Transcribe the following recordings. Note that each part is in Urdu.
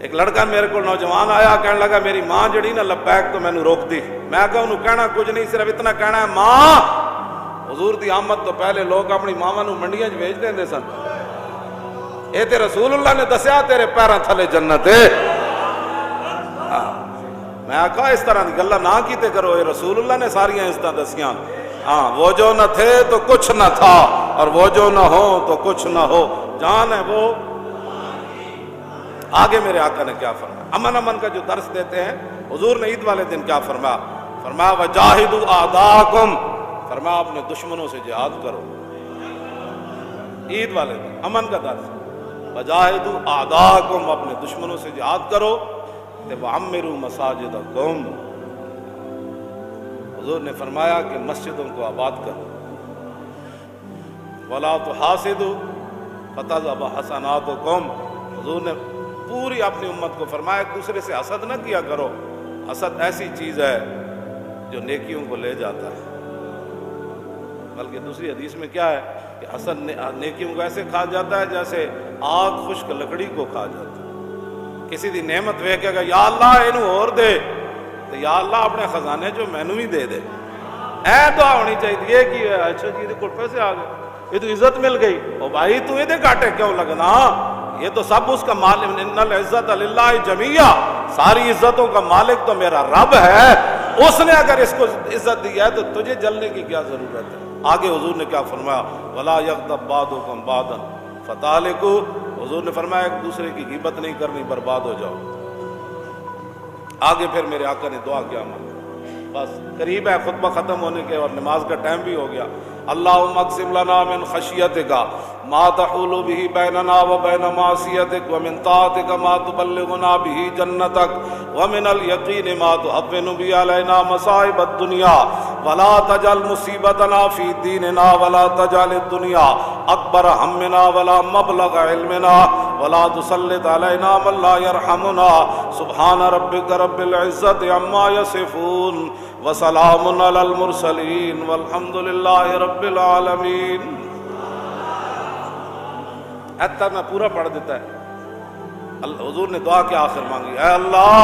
ایک لڑکا میرے کو نوجوان آیا کہنے لگا میری ماں جڑی نا لبیک تو مینوں روک دی. میں کہا انہوں کہنا کچھ نہیں, صرف اتنا کہنا ہے ماں. حضور دی آمد تو پہلے لوگ اپنی ماواں نوں منڈیاں 'چ بھیج دیندے سن. اے تے رسول اللہ نے دسیا تیرے پیراں تھلے جنت ہے. میں آکھا اس طرح دی گلاں نہ کیتے کرو, اے رسول اللہ نے ساریاں عزتاں دسیاں. ہاں وہ جو نہ تھے تو کچھ نہ تھا, اور وہ جو نہ ہو تو کچھ نہ ہو. جان ہے وہ. آگے میرے آقا نے کیا فرمایا, امن کا جو درس دیتے ہیں حضور نے عید والے دن کیا فرمایا, فرمایا وجاہدوا اعداءکم, فرمایا اپنے دشمنوں سے جہاد کرو. عید والے دن امن کا درس, وجاہدوا اعداءکم, اپنے دشمنوں سے جہاد کرو. وعمروا مساجدکم, حضور نے فرمایا کہ مسجدوں کو آباد کرو. ولا تحاسدوا فتذهب حسناتکم, حضور نے پوری اپنی امت کو فرمایا ایک دوسرے سے حسد نہ کیا کرو. حسد ایسی چیز ہے جو نیکیوں کو لے جاتا ہے. بلکہ دوسری حدیث میں کیا ہے کہ حسد نیکیوں کو ایسے کھا جاتا ہے جیسے آگ خشک لکڑی کو کھا جاتا ہے. کسی دی نعمت ویکھ کے یا اللہ اینو اور دے, تو یا اللہ اپنے خزانے جو مینوں بھی دے دے. اے دعا ہونی چاہیے کہ اچھا جی کول پیسے آ گئے, یہ تو عزت مل گئی. او بھائی تو یہ کاٹے کیوں لگنا, یہ تو سب اس کا مالک. ان العزت للہ جمیعا, ساری عزتوں کا مالک تو میرا رب ہے. اس نے اگر اس کو عزت دی ہے تو تجھے جلنے کی کیا ضرورت ہے. آگے حضور نے کیا فرمایا, ولا یغتب بعضکم بعضا فتہلکوا, حضور نے فرمایا ایک دوسرے کی غیبت نہیں کرنی, برباد ہو جاؤ. آگے پھر میرے آقا نے دعا کیا مانگا. بس قریب ہے خطبہ ختم ہونے کے اور نماز کا ٹائم بھی ہو گیا. اللہم اقسم لنا من خشیتک ما تحول به بیننا وبین معصیتک ومن طاعتک ما تبلغنا به جنتک ومن الیقین ما تهون به علینا مصائب الدنیا ولا تجعل مصیبتنا فی دیننا ولا تجعل الدنیا اکبر ہمنا ولا مبلغ علمنا ولا تسلط علینا من لا یرحمنا. سبحان ربک رب العزت عما یصفون وسلام علی المرسلین والحمد للہ رب العالمین. ایتا میں پورا پڑھ دیتا ہے. حضور نے دعا کے آخر مانگی, اے اللہ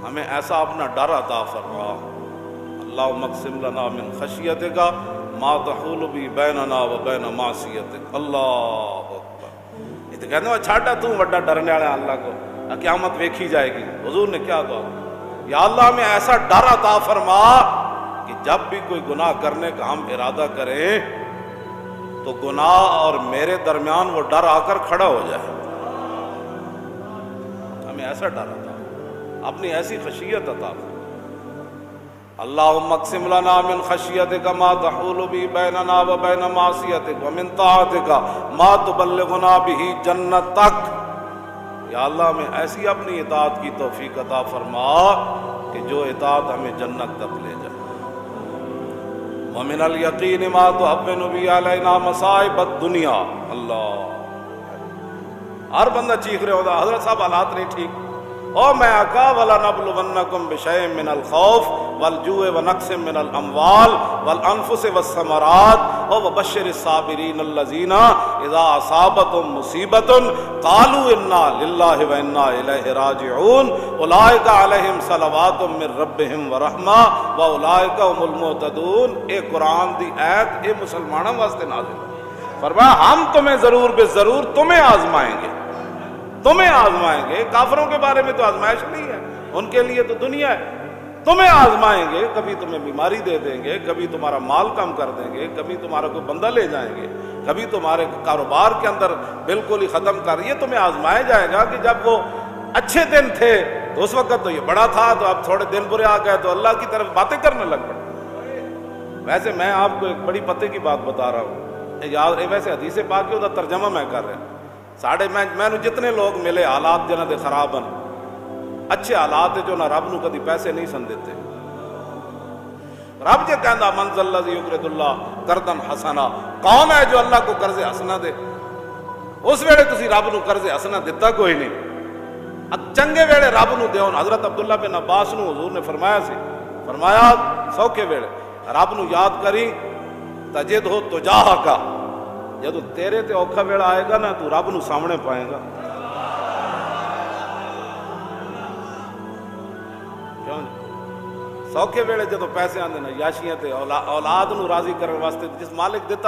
ہمیں ایسا اپنا ڈر عطا فرما. اللہم اقسم لنا من خشیتک ما تحول به بیننا وبین معصیتک. اللہ اکبر. یہ تو کہتے ہیں چھاٹا تو بڑا ڈرنے والا اللہ کو, قیامت ویکھی جائے گی. حضور نے کیا دعا, یا اللہ ہمیں ایسا ڈر عطا فرما کہ جب بھی کوئی گناہ کرنے کا ہم ارادہ کریں تو گناہ اور میرے درمیان وہ ڈر آ کر کھڑا ہو جائے. ہمیں ایسا ڈر عطا, اپنی ایسی خشیت عطا فرما. اللہم اقسم لنا من خشیتک ما تحول به بیننا وبین معصیتک ومن طاعتک ما تبلغنا به جنتک. یا اللہ ہمیں ایسی اپنی اطاعت کی توفیق عطا فرما کہ جو اطاعت ہمیں جنت تک لے جائے. ومن الیقین ما تهون به علینا مصائب الدنیا. اللہ, ہر بندہ چیخ رہے ہوتا حضرت صاحب حالات نہیں ٹھیک. او میں آقا وَلَنَبْلُوَنَّكُمْ بِشَيْءٍ مِّنَ الْخَوْفِ وَالْجُوعِ وَنَقْصٍ مِّنَ الْأَمْوَالِ وَالْأَنفُسِ وَالثَّمَرَاتِ وَبَشِّرِ الصَّابِرِينَ الَّذِينَ إِذَا أَصَابَتْهُمْ مُصِيبَةٌ قَالُوا إِنَّا لِلَّهِ وَإِنَّا إِلَيْهِ رَاجِعُونَ أُولَٰئِكَ عَلَيْهِمْ صَلَوَاتٌ مِّن رَّبِّهِمْ وَرَحْمَةٌ وَأُولَٰئِكَ هُمُ الْمُهْتَدُونَ. اے قرآن دی آیت اے مسلمانوں واسطے نازل ہے. فرمایا ہم تمہیں ضرور بے ضرور تمہیں آزمائیں گے, تمہیں آزمائیں گے. کافروں کے بارے میں تو آزمائش نہیں ہے, ان کے لیے تو دنیا ہے. تمہیں آزمائیں گے, کبھی تمہیں بیماری دے دیں گے, کبھی تمہارا مال کم کر دیں گے, کبھی تمہارا کوئی بندہ لے جائیں گے, کبھی تمہارے کاروبار کے اندر بالکل ہی ختم کر. یہ تمہیں آزمایا جائے گا کہ جب وہ اچھے دن تھے تو اس وقت تو یہ بڑا تھا, تو اب تھوڑے دن برے آ گئے تو اللہ کی طرف باتیں کرنے لگ پڑے. ویسے میں آپ کو ایک بڑی پتے کی بات بتا رہا ہوں. ویسے حدیث پاک کے ادھر ترجمہ میں کر رہا ہوں. میں جتنے لوگ ملے حالات جنہ دے خراب ہیں, اچھے حالات جو نہ رب نو کدی پیسے نہیں سن دیتے. رب جے کہندا من ذا الذی یقرض اللہ قرضا حسنا, کون ہے جو اللہ کو قرض حسنا دے. اس ویلے تسی رب نو قرض حسنا دتا کوئی نہیں, چنگے ویلے رب نو دیو. حضرت عبداللہ بن عباس نو حضور نے فرمایا سی, فرمایا سوکھے ویلے رب نو یاد کری تجد ہو تجاہک, جدو تیرے تے اوکھا ویلا آئے گا نا تو رب نو سامنے پائے گا. ਕਿਉਂ ਜੀ? ਸੌਖੇ ਵੇਲੇ ਜਦੋਂ ਪੈਸੇ ਆਉਂਦੇ ਨੇ ਯਾਸ਼ੀਆਂ ਤੇ ਔਲਾਦ ਨੂੰ ਰਾਜ਼ੀ ਕਰਨ ਵਾਸਤੇ ਜਿਸ ਮਾਲਿਕ ਦਿੱਤਾ